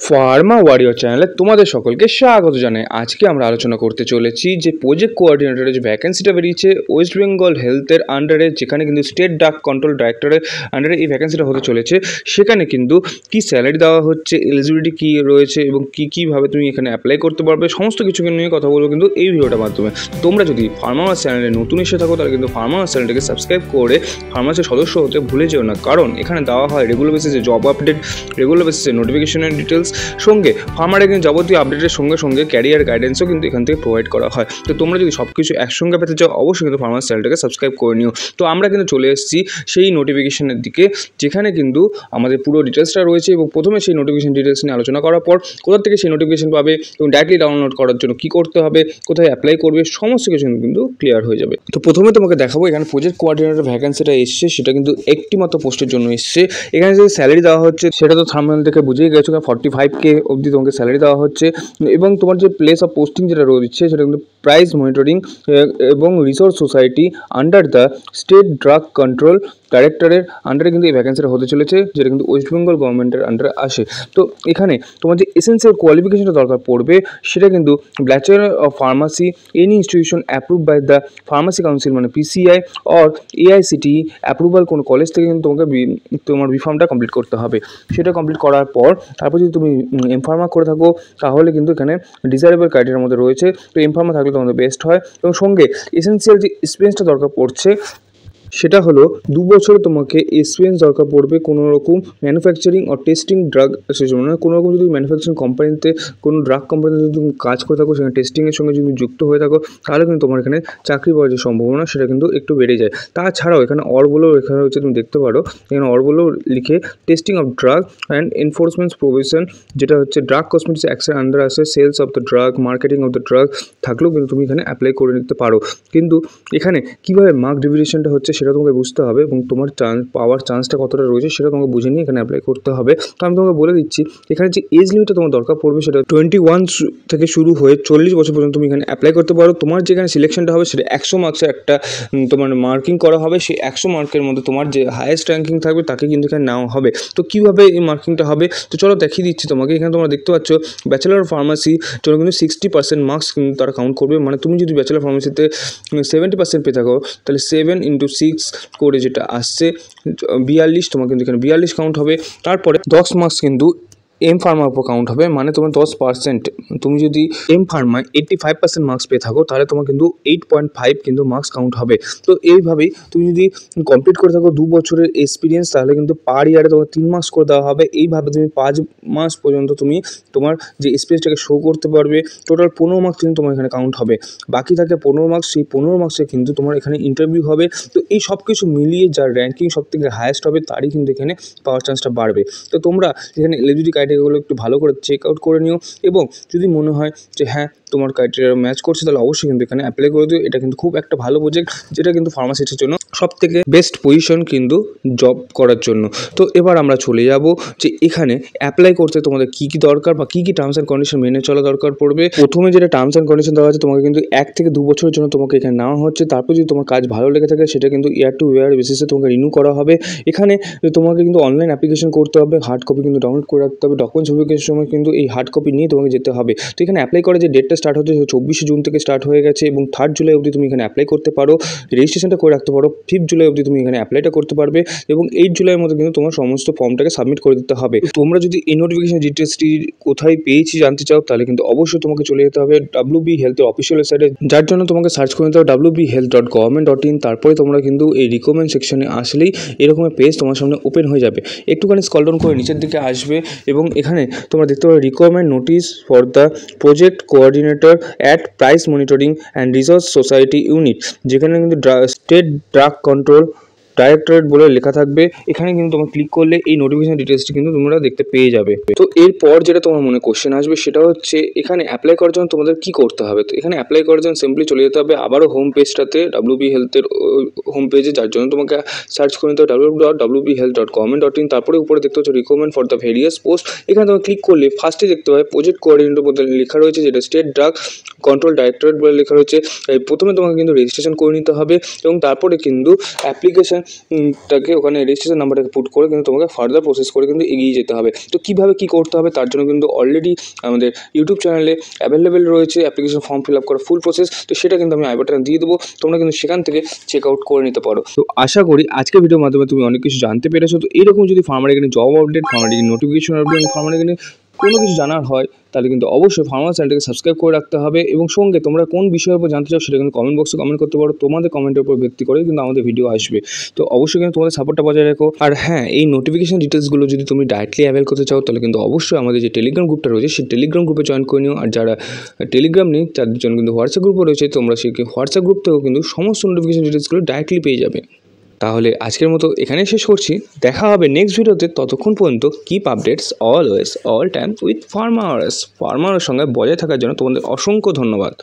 Pharma warrior চ্যানেলে তোমাদের সকলকে স্বাগত জানাই। আজকে আমরা আলোচনা করতে চলেছি যে প্রজেক্ট কোঅর্ডিনেটরের যে ভ্যাকেন্সিটা বেরিয়েছে ওয়েস্ট বেঙ্গল হেলথের আন্ডারে, যেখানে কিন্তু স্টেট ড্রাগ কন্ট্রোল ডাইরেক্টরের আন্ডারে এই ভ্যাকেন্সিটা হতে চলেছে। সেখানে কিন্তু কি স্যালারি দেওয়া হচ্ছে, এলিজিবিলিটি কী রয়েছে এবং কীভাবে তুমি এখানে অ্যাপ্লাই করতে পারবে, সমস্ত কিছু নিয়ে কথা বলবো কিন্তু এই ভিডিওটার মাধ্যমে। তোমরা যদি ফার্মাওয়ার্স চ্যানেলে নতুন এসে থাকো তাহলে কিন্তু ফার্মাওয়ার্স চ্যানেলটাকে সাবস্ক্রাইব করে ফার্মাসের সদস্য হতে ভুলে যেও না, কারণ এখানে দেওয়া হয় রেগুলার বেসিসে জব আপডেট, রেগুলার বেসিসে নোটিফিকেশনের ডিটেলস, সঙ্গে ফার্মারে কিন্তু যাবতীয় আপডেটের সঙ্গে সঙ্গে ক্যারিয়ার গাইডেন্সও কিন্তু এখান থেকে প্রোভাইড করা হয়। তো তোমরা যদি সব কিছু একসঙ্গে পেতে চাও অবশ্যই কিন্তু ফার্মার চ্যানেলটাকে সাবস্ক্রাইব করে নিও। তো আমরা কিন্তু চলে এসেছি সেই নোটিফিকেশনের দিকে, যেখানে কিন্তু আমাদের পুরো ডিটেলসটা রয়েছে এবং প্রথমে সেই নোটিফিকেশন ডিটেলস নিয়ে আলোচনা করার পর কোথা থেকে সেই নোটিফিকেশন পাবে এবং ডাইরেক্টলি ডাউনলোড করার জন্য কী করতে হবে, কোথায় অ্যাপ্লাই করবে, সমস্ত কিছু কিন্তু ক্লিয়ার হয়ে যাবে। তো প্রথমে তোমাকে দেখাবো এখানে প্রজেক্ট কোঅর্ডিনেটর ভ্যাকেন্সিটা এসছে, সেটা কিন্তু একটি মাত্র পোস্টের জন্য এসছে। এখানে যে স্যালারি দেওয়া হচ্ছে সেটা তো থাম্বনেল থেকে বুঝেই গেছো, 45K অবধি তোমাকে স্যালারি দেওয়া হচ্ছে এবং তোমার যে প্লেস অফ পোস্টিং যেটা রয়েছে সেটা কিন্তু প্রাইস মনিটরিং এবং resource society under the state drug control ডাইরেক্টরের আন্ডারে কিন্তু এই ভ্যাকেন্সিটা হতে চলেছে, যেটা কিন্তু ওয়েস্ট বেঙ্গল গভর্নমেন্টের আন্ডারে আসে। তো এখানে তোমার যে এসেন্সিয়াল কোয়ালিফিকেশনটা দরকার পড়বে সেটা কিন্তু bachelor of pharmacy any institution approve by the pharmacy council মানে PCI অর AICTE অ্যাপ্রুভাল কোনো কলেজ থেকে কিন্তু তোমাকে তোমার বিফর্মটা কমপ্লিট করতে হবে। সেটা কমপ্লিট করার পর তারপর যদি তুমি এমফার্মা করে থাকো তাহলে কিন্তু এখানে ডিজায়ারেবল ক্রাইটেরিয়ার মধ্যে রয়েছে। তো এমফার্মা থাকলে তোমাদের বেস্ট হয় এবং সঙ্গে এসেন্সিয়াল যে এক্সপিরিয়েন্সটা দরকার পড়ছে সেটা হলো 2 বছরে তোমাকে এক্সপিরিয়েন্স দরকার পড়বে কোনো রকম ম্যানুফ্যাকচারিং আর টেস্টিং ড্রাগ অ্যাসোসিয়েশন, মানে কোনো রকম যদি ম্যানুফ্যাকচারিং কোম্পানিতে কোনো ড্রাগ কোম্পানিতে যদি তুমি কাজ করে থাকো, সেখানে টেস্টিংয়ের সঙ্গে যদি যুক্ত হয়ে থাকো তাহলে কিন্তু তোমার এখানে চাকরি পাওয়ার যে সম্ভাবনা সেটা কিন্তু একটু বেড়ে যায়। তাছাড়াও এখানে বলেও এখানে হচ্ছে তুমি দেখতে পারো, এখানে বলেও লিখে testing of drug and enforcement provision, যেটা হচ্ছে ড্রাগ কসমেটিক্স অ্যাক্টের আন্ডার আসে, sales of the drug, marketing of the drug থাকলেও কিন্তু তুমি এখানে অ্যাপ্লাই করে নিতে পারো। কিন্তু এখানে কীভাবে মার্ক ডিভিডেশনটা হচ্ছে সেটা তোমাকে বুঝতে হবে এবং তোমার পাওয়ার চান্সটা কতটা রয়েছে সেটা তোমাকে বুঝে নিয়ে এখানে অ্যাপ্লাই করতে হবে। তো আমি তোমাকে বলে দিচ্ছি এখানে যে এজ লিমিটটা তোমার দরকার পড়বে সেটা 21 থেকে শুরু হয়ে 40 বছর পর্যন্ত তুমি এখানে অ্যাপ্লাই করতে পারো। তোমার যেখানে সিলেকশনটা হবে সেটা 100 মার্কসের একটা তোমার মার্কিং করা হবে, সেই 100 মার্কের মধ্যে তোমার যে হায়েস্ট র্যাঙ্কিং থাকবে তাকে কিন্তু এখানে নেওয়া হবে। তো কীভাবে এই মার্কিংটা হবে তো চলো দেখিয়ে দিচ্ছি তোমাকে। এখানে তোমরা দেখতে পাচ্ছ ব্যাচেলার অফ ফার্মাসি জন্য কিন্তু 60% মার্কস কিন্তু তারা কাউন্ট করবে। মানে তুমি যদি ব্যাচেলার ফার্মাসিতে 70% পেয়ে থাকো তাহলে 7 × 6 করে যেটা আসছে 42, তোমার কিন্তু এখানে 42 কাউন্ট হবে। তারপরে 10 মার্কস কিন্তু এম ফার্মার উপর কাউন্ট হবে, মানে তোমার 10%। তুমি যদি এম ফার্মায় 85% মার্কস পেয়ে থাকো তাহলে তোমার কিন্তু 8.5 কিন্তু মার্কস কাউন্ট হবে। তো এইভাবেই তুমি যদি কমপ্লিট করে থাকো 2 বছরের এক্সপিরিয়েন্স তাহলে কিন্তু পার ইয়ারে তোমাকে 3 মার্কস করে দেওয়া হবে। এইভাবে তুমি 5 মাস পর্যন্ত তুমি তোমার যে এক্সপিরিয়েন্সটাকে শো করতে পারবে। টোটাল 15 মার্কস কিন্তু তোমার এখানে কাউন্ট হবে, বাকি থাকে 15 মার্কস। সেই 15 মার্কসে কিন্তু তোমার এখানে ইন্টারভিউ হবে। তো এই সব কিছু মিলিয়ে যার র্যাঙ্কিং সব থেকে হায়েস্ট হবে তারই কিন্তু এখানে পাওয়ার চান্সটা বাড়বে। তো তোমরা এখানে এলিজিবিলিটি ক্রাইটেরিয়াগুলো একটু ভালো করে চেক আউট করে নিও এবং যদি মনে হয় যে হ্যাঁ তোমার ক্রাইটেরিয়া ম্যাচ করছে তাহলে অবশ্যই কিন্তু এখানে অ্যাপ্লাই করে দিও। এটা কিন্তু খুব একটা ভালো প্রজেক্ট, যেটা কিন্তু ফার্মাসিস্টের জন্য সব থেকে বেস্ট পজিশন কিন্তু জব করার জন্য। তো এবার আমরা চলে যাব যে এখানে অ্যাপ্লাই করতে তোমাদের কী কী দরকার বা কী কী টার্মস অ্যান্ড কন্ডিশন মেনে চলা দরকার পড়বে। প্রথমে যেটা টার্মস অ্যান্ড কন্ডিশন দেওয়া আছে তোমাকে কিন্তু 1 থেকে 2 বছরের জন্য তোমাকে এখানে নেওয়া হচ্ছে। তারপর যদি তোমার কাজ ভালো লেগে থাকে সেটা কিন্তু ইয়ার টু ইয়ার বেসিসে তোমাকে রিনিউ করা হবে। এখানে তোমাকে কিন্তু অনলাইন অ্যাপ্লিকেশন করতে হবে, হার্ড কপি কিন্তু ডাউনলোড করে রাখতে হবে। ডকুমেন্টস ভেরিফিকেশনের সময় কিন্তু এই হার্ড কপি নিয়ে তোমাকে যেতে হবে। তো এখানে অ্যাপ্লাই করার যে ডেটটা স্টার্ট হচ্ছে 24 জুন থেকে স্টার্ট হয়ে গেছে এবং 3 জুলাই অবধি তুমি এখানে অ্যাপ্লাই করতে পারো। রেজিস্ট্রেশনটা করে রাখতে পারো, 5 জুলাই অবধি তুমি এখানে অ্যাপ্লাইটা করতে পারবে এবং 8 জুলাইয়ের মধ্যে কিন্তু তোমার সমস্ত ফর্মটাকে সাবমিট করে দিতে হবে। তোমরা যদি এই নোটিফিকেশন ডিটেলসটি কোথায় পেয়েছি জানতে চাও তাহলে কিন্তু অবশ্যই তোমাকে চলে যেতে হবে WB হেলথের অফিসিয়াল ওয়েবসাইটে, যার জন্য তোমাকে সার্চ করে নিতে হবে wbhealth.government.in। তারপরে তোমরা কিন্তু এই রিকমেন্ড সেকশনে আসলেই এরকমের পেজ তোমার সামনে ওপেন হয়ে যাবে। একটুখানি স্ক্রল ডাউন করে নিচের দিকে আসবে এবং এখানে তোমরা দেখতে পাবে requirement notice for the project coordinator at price monitoring and resource society unit, যেখানে কিন্তু স্টেট ড্রাগ কন্ট্রোল ডাইরেক্টরেট বলে লেখা থাকবে। এখানে কিন্তু তোমার ক্লিক করলে এই নোটিফিকেশন ডিটেলসটি কিন্তু তোমরা দেখতে পেয়ে যাবে। তো এরপর যেটা তোমার মনে কোশ্চেন আসবে সেটা হচ্ছে এখানে অ্যাপ্লাই করার জন্য তোমাদের কী করতে হবে। তো এখানে অ্যাপ্লাই করার জন্য সিম্পলি চলে যেতে হবে আবারও হোম পেজটাতে, WB হেলথের হোম পেজে, যার জন্য তোমাকে সার্চ করে নিতে হবে www.wbhealth.government.in। তারপরে উপরে দেখতে হচ্ছে recommend for the various post. এখানে তোমার ক্লিক করলে ফার্স্টে দেখতে পাবে প্রজেক্ট কোঅর্ডিনেটর মধ্যে লেখা রয়েছে যেটা স্টেট ড্রাগ কন্ট্রোল ডাইরেক্টরেট বলে লেখা রয়েছে। প্রথমে তোমাকে কিন্তু রেজিস্ট্রেশন করে নিতে হবে এবং তারপরে কিন্তু অ্যাপ্লিকেশনটাকে ওখানে রেজিস্ট্রেশন নাম্বারটাকে পুট করে কিন্তু তোমাকে ফার্দার প্রসেস করে কিন্তু এগিয়ে যেতে হবে। তো কীভাবে কী করতে হবে তার জন্য কিন্তু অলরেডি আমাদের ইউটিউব চ্যানেলে অ্যাভেলেবেল রয়েছে অ্যাপ্লিকেশন ফর্ম ফিল আপ করার ফুল প্রসেস। তো সেটা কিন্তু আমি আই বাটনে দিয়ে দেবো, তোমরা কিন্তু সেখান থেকে চেক আউট করে নিতে পারো। তো আশা করি আজকের ভিডিওর মাধ্যমে তুমি অনেক কিছু জানতে পেরেছো। তো এরকম যদি ফার্মার এখানে জব আপডেট, ফার্মার এখানে নোটিফিকেশন আপডেট, ফার্মার এখানে কোনো কিছু জানার হয় তাহলে কিন্তু অবশ্যই ফার্মার চ্যানেলটাকে সাবস্ক্রাইব করে রাখতে হবে এবং সঙ্গে তোমরা কোন বিষয়ের উপর জানতে চাও সেটা কিন্তু কমেন্ট বক্সে কমেন্ট করতে পারো। তোমাদের কমেন্টের উপর ভিত্তি করে কিন্তু আমাদের ভিডিও আসবে। তো অবশ্যই কিন্তু তোমাদের সাপোর্টটা বজায় রাখো। আর হ্যাঁ, এই নোটিফিকেশন ডিটেলসগুলো যদি তুমি ডাইরেক্টলি অ্যাভেল করতে চাও তাহলে কিন্তু অবশ্যই আমাদের যে টেলিগ্রাম গ্রুপটা রয়েছে সেই টেলিগ্রাম গ্রুপে জয়েন করে নিও। আর যারা টেলিগ্রাম নেই তাদের জন্য কিন্তু হোয়াটসঅ্যাপ গ্রুপও রয়েছে, তোমরা সেই হোয়াটসঅ্যাপ গ্রুপ থেকেও কিন্তু সমস্ত নোটিফিকেশন ডিটেলসগুলো ডাইরেক্টলি পেয়ে যাবে। তাহলে আজকের মতো এখানেই শেষ করছি, দেখা হবে নেক্সট ভিডিওতে। ততক্ষণ পর্যন্ত keep updates always all time with farmers. ফার্মারের সঙ্গে বজায় থাকার জন্য তোমাদের অসংখ্য ধন্যবাদ।